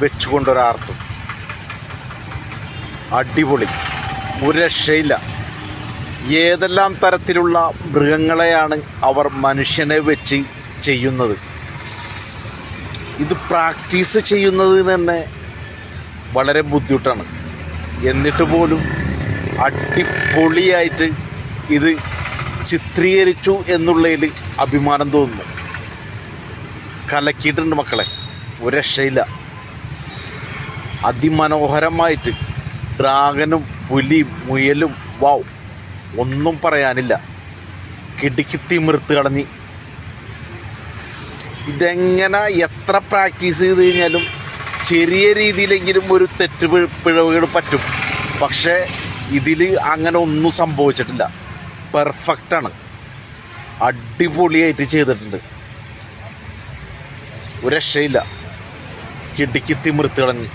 വെച്ചുകൊണ്ടൊരാർത്തും. അടിപൊളി, ഒരു രക്ഷയില്ല. ഏതെല്ലാം തരത്തിലുള്ള മൃഗങ്ങളെയാണ് അവർ മനുഷ്യനെ വെച്ച് ചെയ്യുന്നത്. ഇത് പ്രാക്ടീസ് ചെയ്യുന്നത് തന്നെ വളരെ ബുദ്ധിമുട്ടാണ്. എന്നിട്ട് പോലും അടിപൊളിയായിട്ട് ഇത് ചിത്രീകരിച്ചു എന്നുള്ളതിൽ അഭിമാനം തോന്നുന്നു. കലക്കിയിട്ടുണ്ട് മക്കളെ, ഒരു രക്ഷയില്ല. അതിമനോഹരമായിട്ട് ഡ്രാഗനും പുലിയും മുയലും, വാവ്, ഒന്നും പറയാനില്ല. കിടുക്കി തിമിർത്ത് കളഞ്ഞ്. ഇതെങ്ങനെ എത്ര പ്രാക്ടീസ് ചെയ്ത് കഴിഞ്ഞാലും ചെറിയ രീതിയിലെങ്കിലും ഒരു തെറ്റ് പിഴവുകൾ പറ്റും. പക്ഷേ ഇതിൽ അങ്ങനെ ഒന്നും സംഭവിച്ചിട്ടില്ല. പെർഫെക്റ്റാണ്, അടിപൊളിയായിട്ട് ചെയ്തിട്ടുണ്ട്. ഒരു രക്ഷയില്ല. കിടുക്കി തിമിർത്ത് കളഞ്ഞ്.